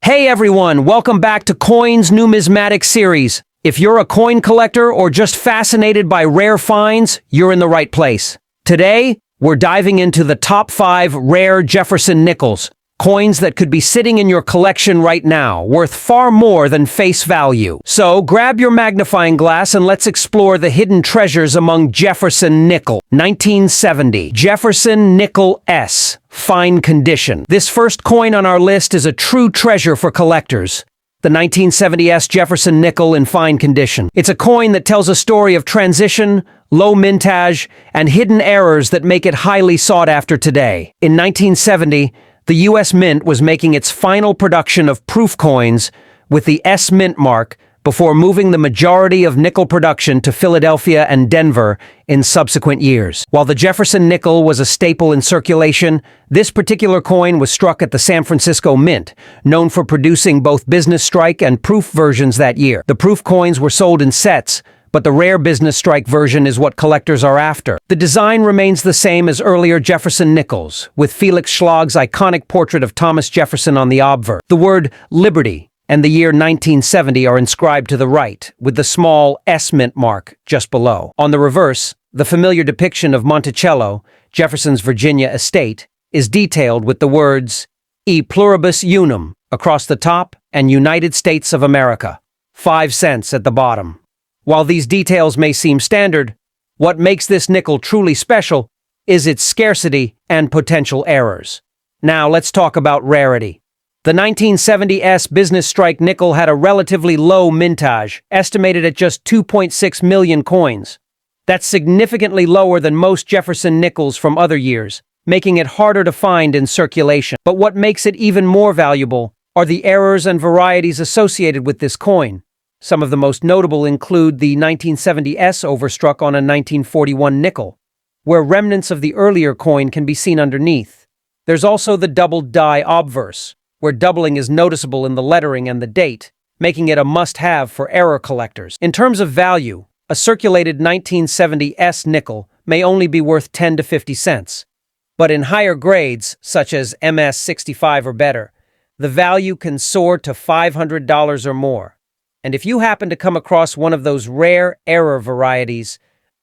Hey everyone, welcome back to Coins Numismatic Series. If you're a coin collector or just fascinated by rare finds, you're in the right place. Today, we're diving into the top 5 Rare Jefferson Nickels, coins that could be sitting in your collection right now, worth far more than face value. So grab your magnifying glass and let's explore the hidden treasures among Jefferson Nickel. 1970 Jefferson Nickel S. Fine condition. This first coin on our list is a true treasure for collectors. The 1970 S Jefferson Nickel in fine condition. It's a coin that tells a story of transition, low mintage, and hidden errors that make it highly sought after today. In 1970, the U.S. Mint was making its final production of proof coins with the S Mint mark before moving the majority of nickel production to Philadelphia and Denver in subsequent years. While the Jefferson nickel was a staple in circulation, this particular coin was struck at the San Francisco Mint, known for producing both business strike and proof versions that year. The proof coins were sold in sets, but the rare business strike version is what collectors are after. The design remains the same as earlier Jefferson nickels, with Felix Schlag's iconic portrait of Thomas Jefferson on the obverse. The word Liberty and the year 1970 are inscribed to the right, with the small S Mint mark just below. On the reverse, the familiar depiction of Monticello, Jefferson's Virginia estate, is detailed with the words E pluribus unum across the top and United States of America, 5 cents at the bottom. While these details may seem standard, what makes this nickel truly special is its scarcity and potential errors. Now let's talk about rarity. The 1970 S Business Strike nickel had a relatively low mintage, estimated at just 2.6 million coins. That's significantly lower than most Jefferson nickels from other years, making it harder to find in circulation. But what makes it even more valuable are the errors and varieties associated with this coin. Some of the most notable include the 1970 S overstruck on a 1941 nickel, where remnants of the earlier coin can be seen underneath. There's also the doubled die obverse, where doubling is noticeable in the lettering and the date, making it a must-have for error collectors. In terms of value, a circulated 1970 S nickel may only be worth 10 to 50 cents. But in higher grades, such as MS 65 or better, the value can soar to $500 or more. And if you happen to come across one of those rare error varieties,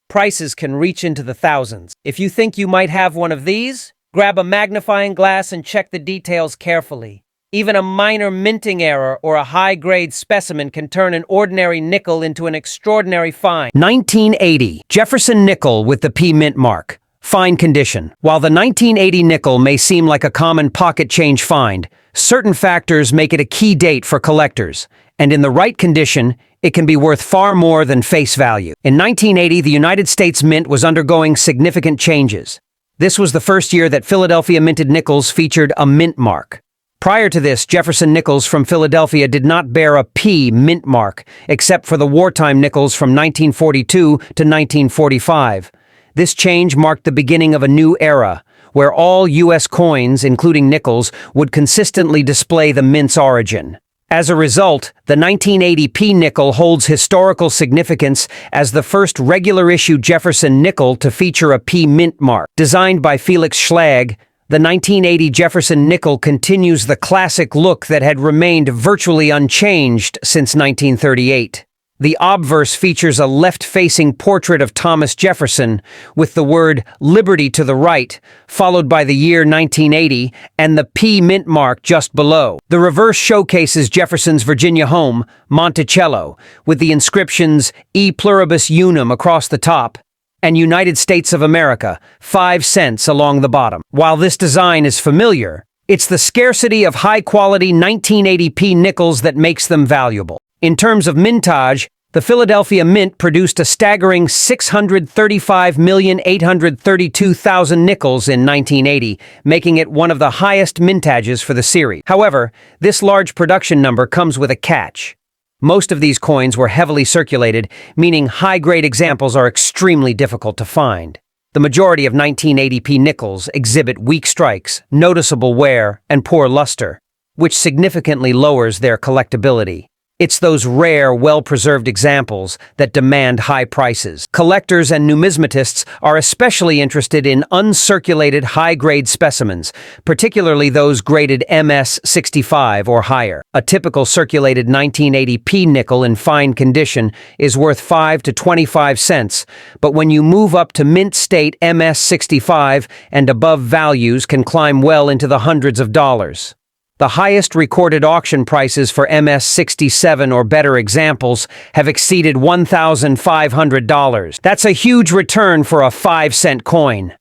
prices can reach into the thousands. If you think you might have one of these, grab a magnifying glass and check the details carefully. Even a minor minting error or a high-grade specimen can turn an ordinary nickel into an extraordinary find. 1980 Jefferson Nickel with the P Mint mark. Fine condition. While the 1980 nickel may seem like a common pocket change find, certain factors make it a key date for collectors, and in the right condition, it can be worth far more than face value. In 1980, the United States Mint was undergoing significant changes. This was the first year that Philadelphia minted nickels featured a mint mark. Prior to this, Jefferson nickels from Philadelphia did not bear a P mint mark, except for the wartime nickels from 1942 to 1945. This change marked the beginning of a new era, where all U.S. coins, including nickels, would consistently display the mint's origin. As a result, the 1980 P nickel holds historical significance as the first regular-issue Jefferson nickel to feature a P mint mark. Designed by Felix Schlag, the 1980 Jefferson nickel continues the classic look that had remained virtually unchanged since 1938. The obverse features a left-facing portrait of Thomas Jefferson, with the word Liberty to the right, followed by the year 1980, and the P mint mark just below. The reverse showcases Jefferson's Virginia home, Monticello, with the inscriptions E pluribus unum across the top, and United States of America, 5 cents along the bottom. While this design is familiar, it's the scarcity of high-quality 1980 P nickels that makes them valuable. In terms of mintage, the Philadelphia Mint produced a staggering 635,832,000 nickels in 1980, making it one of the highest mintages for the series. However, this large production number comes with a catch. Most of these coins were heavily circulated, meaning high-grade examples are extremely difficult to find. The majority of 1980 P nickels exhibit weak strikes, noticeable wear, and poor luster, which significantly lowers their collectability. It's those rare, well-preserved examples that demand high prices. Collectors and numismatists are especially interested in uncirculated high-grade specimens, particularly those graded MS-65 or higher. A typical circulated 1980p nickel in fine condition is worth 5 to 25 cents, but when you move up to mint-state MS-65 and above, values can climb well into the hundreds of dollars. The highest recorded auction prices for MS-67 or better examples have exceeded $1,500. That's a huge return for a 5-cent coin.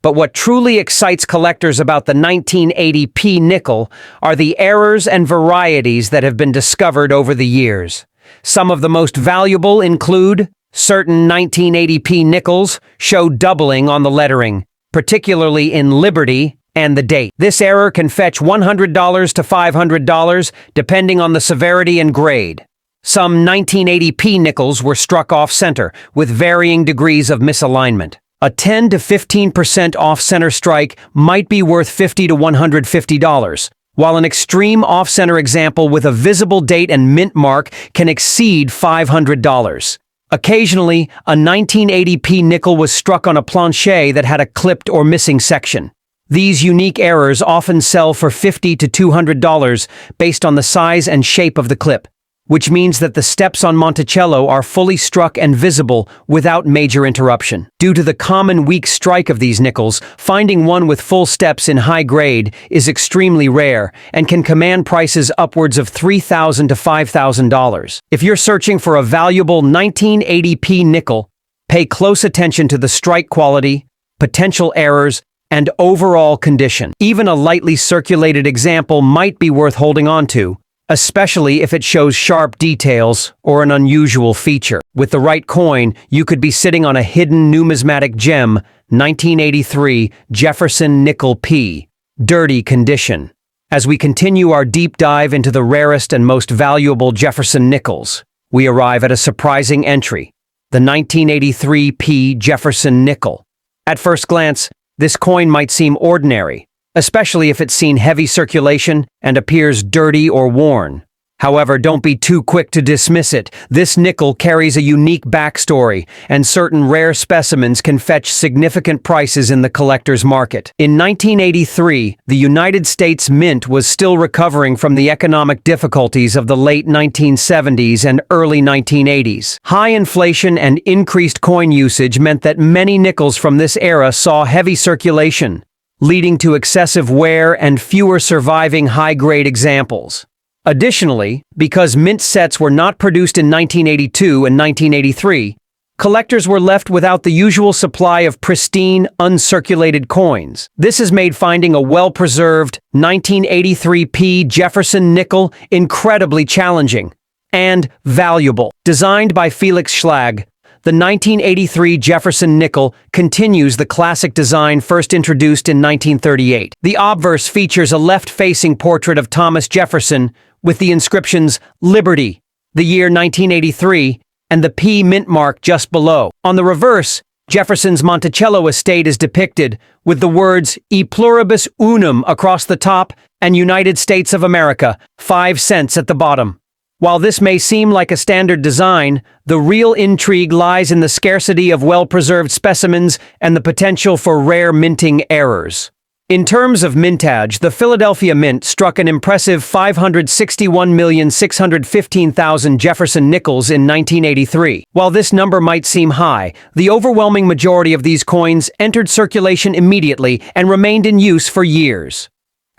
But what truly excites collectors about the 1980p nickel are the errors and varieties that have been discovered over the years. Some of the most valuable include certain 1980p nickels show doubling on the lettering, particularly in Liberty and the date. This error can fetch $100 to $500, depending on the severity and grade. Some 1980p nickels were struck off-center, with varying degrees of misalignment. A 10 to 15% off-center strike might be worth $50 to $150, while an extreme off-center example with a visible date and mint mark can exceed $500. Occasionally, a 1980p nickel was struck on a planche that had a clipped or missing section. These unique errors often sell for $50 to $200 based on the size and shape of the clip, which means that the steps on Monticello are fully struck and visible without major interruption. Due to the common weak strike of these nickels, finding one with full steps in high grade is extremely rare and can command prices upwards of $3,000 to $5,000. If you're searching for a valuable 1980p nickel, pay close attention to the strike quality, potential errors, and overall condition. Even a lightly circulated example might be worth holding on to, especially if it shows sharp details or an unusual feature. With the right coin, you could be sitting on a hidden numismatic gem, 1983 Jefferson Nickel P, dirty condition. As we continue our deep dive into the rarest and most valuable Jefferson nickels, we arrive at a surprising entry, the 1983 P Jefferson Nickel. At first glance, this coin might seem ordinary, especially if it's seen heavy circulation and appears dirty or worn. However, don't be too quick to dismiss it. This nickel carries a unique backstory, and certain rare specimens can fetch significant prices in the collector's market. In 1983, the United States Mint was still recovering from the economic difficulties of the late 1970s and early 1980s. High inflation and increased coin usage meant that many nickels from this era saw heavy circulation, leading to excessive wear and fewer surviving high-grade examples. Additionally, because mint sets were not produced in 1982 and 1983, collectors were left without the usual supply of pristine, uncirculated coins. This has made finding a well-preserved 1983p Jefferson nickel incredibly challenging and valuable. Designed by Felix Schlag, the 1983 Jefferson nickel continues the classic design first introduced in 1938. The obverse features a left-facing portrait of Thomas Jefferson with the inscriptions Liberty, the year 1983, and the P mint mark just below. On the reverse, Jefferson's Monticello estate is depicted with the words E pluribus unum across the top and United States of America, 5 cents at the bottom. While this may seem like a standard design, the real intrigue lies in the scarcity of well-preserved specimens and the potential for rare minting errors. In terms of mintage, the Philadelphia Mint struck an impressive 561,615,000 Jefferson nickels in 1983. While this number might seem high, the overwhelming majority of these coins entered circulation immediately and remained in use for years.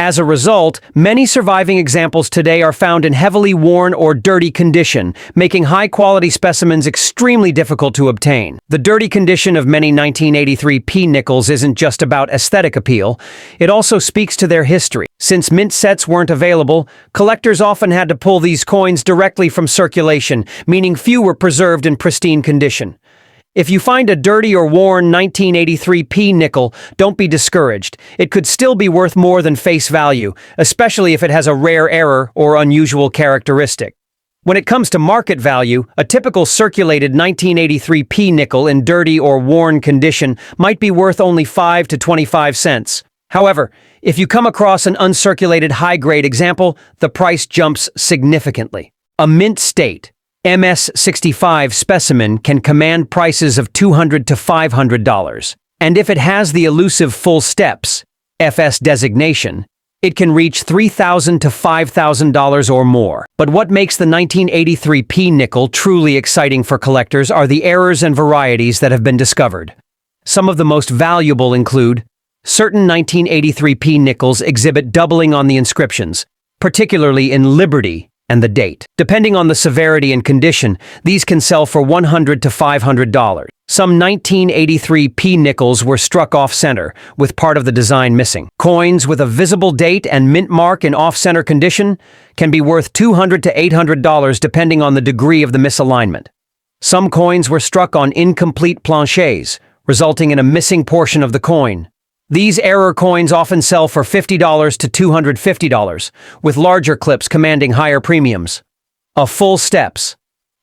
As a result, many surviving examples today are found in heavily worn or dirty condition, making high-quality specimens extremely difficult to obtain. The dirty condition of many 1983p nickels isn't just about aesthetic appeal, it also speaks to their history. Since mint sets weren't available, collectors often had to pull these coins directly from circulation, meaning few were preserved in pristine condition. If you find a dirty or worn 1983p nickel, don't be discouraged. It could still be worth more than face value, especially if it has a rare error or unusual characteristic. When it comes to market value, a typical circulated 1983p nickel in dirty or worn condition might be worth only 5 to 25 cents. However, if you come across an uncirculated high-grade example, the price jumps significantly. A mint state, MS-65 specimen can command prices of $200 to $500, and if it has the elusive full steps, FS designation, it can reach $3,000 to $5,000 or more. But what makes the 1983 P nickel truly exciting for collectors are the errors and varieties that have been discovered. Some of the most valuable include certain 1983 P nickels exhibit doubling on the inscriptions, particularly in Liberty and the date. Depending on the severity and condition, these can sell for $100 to $500. Some 1983 P nickels were struck off-center, with part of the design missing. Coins with a visible date and mint mark in off-center condition can be worth $200 to $800 depending on the degree of the misalignment. Some coins were struck on incomplete planchets, resulting in a missing portion of the coin. These error coins often sell for $50 to $250, with larger clips commanding higher premiums. A full steps.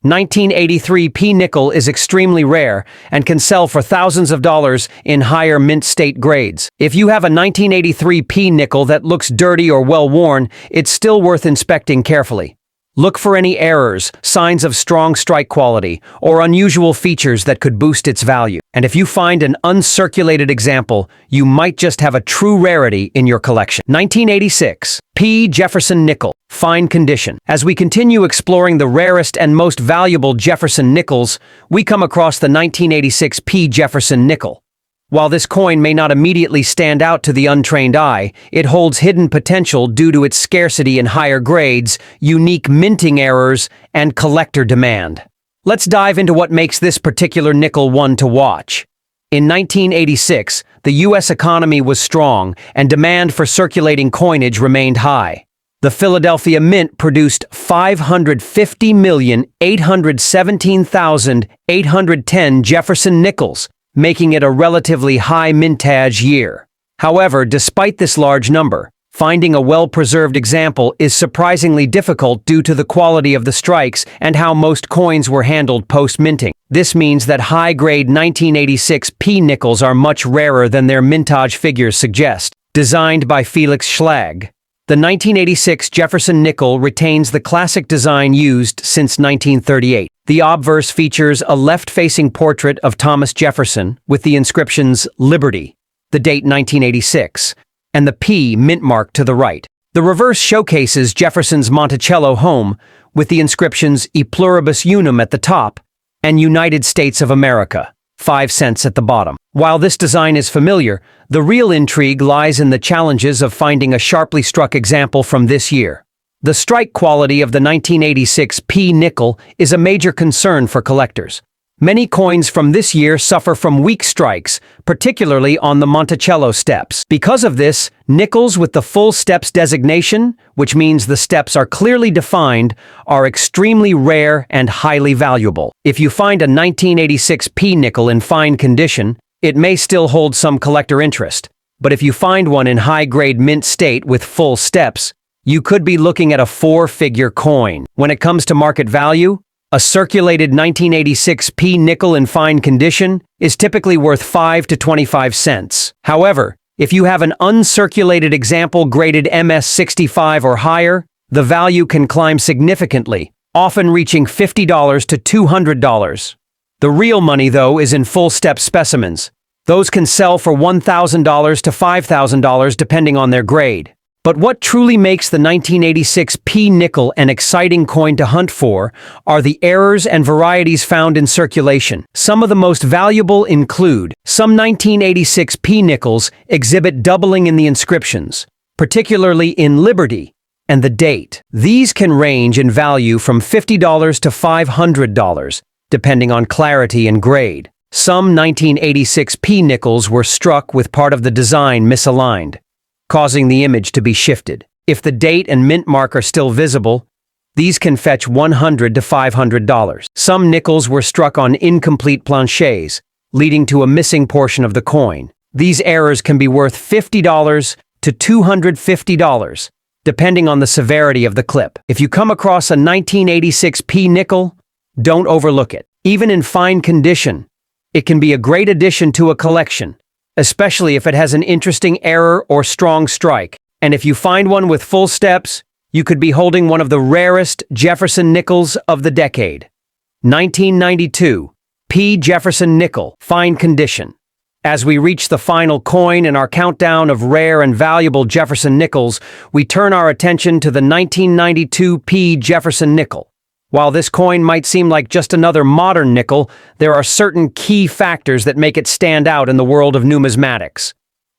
1983 P nickel is extremely rare and can sell for thousands of dollars in higher mint state grades. If you have a 1983 P nickel that looks dirty or well worn, it's still worth inspecting carefully. Look for any errors, signs of strong strike quality, or unusual features that could boost its value. And if you find an uncirculated example, you might just have a true rarity in your collection. 1986 P Jefferson Nickel, fine condition. As we continue exploring the rarest and most valuable Jefferson nickels, we come across the 1986 P Jefferson Nickel. While this coin may not immediately stand out to the untrained eye, it holds hidden potential due to its scarcity in higher grades, unique minting errors, and collector demand. Let's dive into what makes this particular nickel one to watch. In 1986, the U.S. economy was strong, and demand for circulating coinage remained high. The Philadelphia Mint produced 550,817,810 Jefferson nickels, making it a relatively high mintage year. However, despite this large number, finding a well-preserved example is surprisingly difficult due to the quality of the strikes and how most coins were handled post-minting. This means that high-grade 1986 P nickels are much rarer than their mintage figures suggest. Designed by Felix Schlag, the 1986 Jefferson nickel retains the classic design used since 1938. The obverse features a left-facing portrait of Thomas Jefferson with the inscriptions Liberty, the date 1986, and the P mint mark to the right. The reverse showcases Jefferson's Monticello home with the inscriptions E Pluribus Unum at the top and United States of America, 5 cents at the bottom. While this design is familiar, the real intrigue lies in the challenges of finding a sharply struck example from this year. The strike quality of the 1986 P nickel is a major concern for collectors. Many coins from this year suffer from weak strikes, particularly on the Monticello steps. Because of this, nickels with the full steps designation, which means the steps are clearly defined, are extremely rare and highly valuable. If you find a 1986 P nickel in fine condition, it may still hold some collector interest. But if you find one in high-grade mint state with full steps, you could be looking at a 4-figure coin. When it comes to market value, a circulated 1986 P nickel in fine condition is typically worth 5 to 25 cents. However, if you have an uncirculated example graded MS-65 or higher, the value can climb significantly, often reaching $50 to $200. The real money, though, is in full step specimens. Those can sell for $1,000 to $5,000 depending on their grade. But what truly makes the 1986 P nickel an exciting coin to hunt for are the errors and varieties found in circulation. Some of the most valuable include some 1986 P nickels exhibit doubling in the inscriptions, particularly in Liberty and the date. These can range in value from $50 to $500, depending on clarity and grade. Some 1986 P nickels were struck with part of the design misaligned, causing the image to be shifted. If the date and mint mark are still visible, these can fetch $100 to $500. Some nickels were struck on incomplete planchets, leading to a missing portion of the coin. These errors can be worth $50 to $250, depending on the severity of the clip. If you come across a 1986 P nickel, don't overlook it. Even in fine condition, it can be a great addition to a collection, especially if it has an interesting error or strong strike. And if you find one with full steps, you could be holding one of the rarest Jefferson nickels of the decade. 1992, P. Jefferson nickel, fine condition. As we reach the final coin in our countdown of rare and valuable Jefferson nickels, we turn our attention to the 1992 P. Jefferson nickel. While this coin might seem like just another modern nickel, there are certain key factors that make it stand out in the world of numismatics.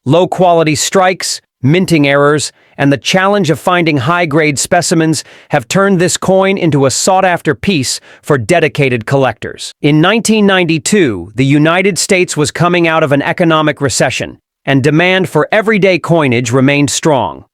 Low-quality strikes, minting errors, and the challenge of finding high-grade specimens have turned this coin into a sought-after piece for dedicated collectors. In 1992, the United States was coming out of an economic recession, and demand for everyday coinage remained strong.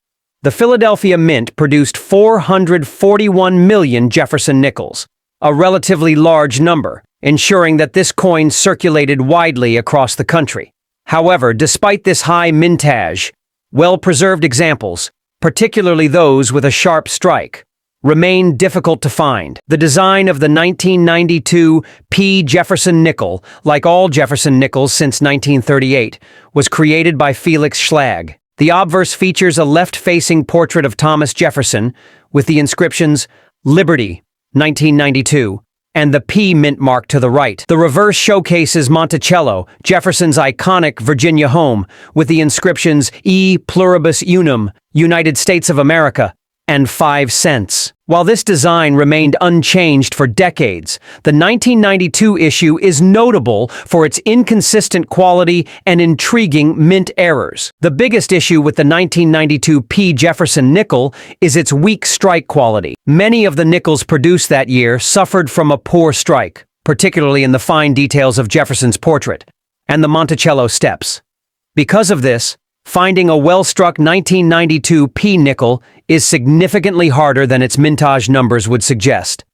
The Philadelphia Mint produced 441 million Jefferson nickels, a relatively large number, ensuring that this coin circulated widely across the country. However, despite this high mintage, well-preserved examples, particularly those with a sharp strike, remain difficult to find. The design of the 1992 P. Jefferson nickel, like all Jefferson nickels since 1938, was created by Felix Schlag. The obverse features a left-facing portrait of Thomas Jefferson with the inscriptions Liberty, 1992, and the P mint mark to the right. The reverse showcases Monticello, Jefferson's iconic Virginia home, with the inscriptions E Pluribus Unum, United States of America, and 5 cents. While this design remained unchanged for decades, the 1992 issue is notable for its inconsistent quality and intriguing mint errors. The biggest issue with the 1992 P. Jefferson nickel is its weak strike quality. Many of the nickels produced that year suffered from a poor strike, particularly in the fine details of Jefferson's portrait and the Monticello steps. Because of this, finding a well-struck 1992 P nickel is significantly harder than its mintage numbers would suggest.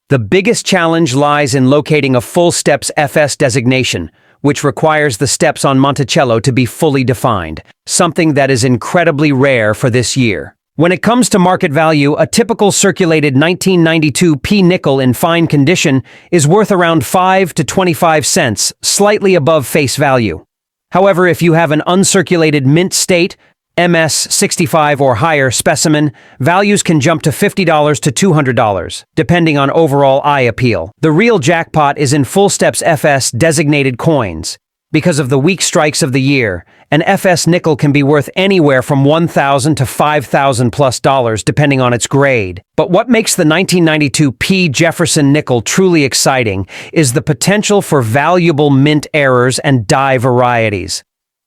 The biggest challenge lies in locating a full steps FS designation, which requires the steps on Monticello to be fully defined, something that is incredibly rare for this year. When it comes to market value, a typical circulated 1992 P nickel in fine condition is worth around 5 to 25 cents, slightly above face value. However, if you have an uncirculated mint state, MS 65 or higher specimen, values can jump to $50 to $200, depending on overall eye appeal. The real jackpot is in full steps FS designated coins. Because of the weak strikes of the year, an FS nickel can be worth anywhere from $1,000 to $5,000 plus dollars, depending on its grade. But what makes the 1992 P. Jefferson nickel truly exciting is the potential for valuable mint errors and die varieties.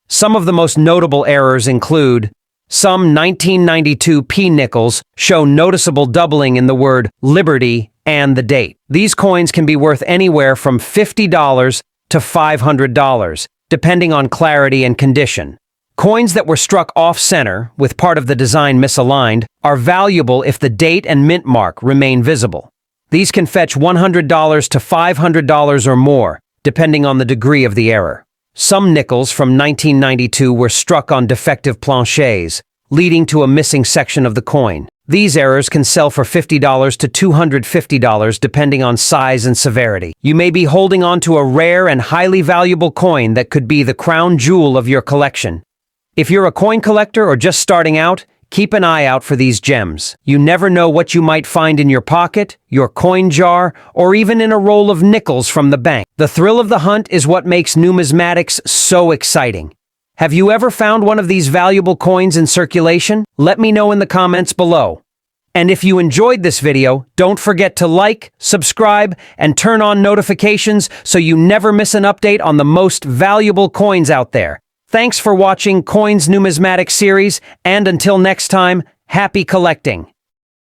Some of the most notable errors include some 1992 P nickels show noticeable doubling in the word Liberty and the date. These coins can be worth anywhere from $50 to $500, depending on clarity and condition. Coins that were struck off-center, with part of the design misaligned, are valuable if the date and mint mark remain visible. These can fetch $100 to $500 or more, depending on the degree of the error. Some nickels from 1992 were struck on defective planchets, leading to a missing section of the coin. These errors can sell for $50 to $250 depending on size and severity. You may be holding on to a rare and highly valuable coin that could be the crown jewel of your collection. If you're a coin collector or just starting out, keep an eye out for these gems. You never know what you might find in your pocket, your coin jar, or even in a roll of nickels from the bank. The thrill of the hunt is what makes numismatics so exciting. Have you ever found one of these valuable coins in circulation? Let me know in the comments below. And if you enjoyed this video, don't forget to like, subscribe, and turn on notifications so you never miss an update on the most valuable coins out there. Thanks for watching Coins Numismatic Series, and until next time, happy collecting!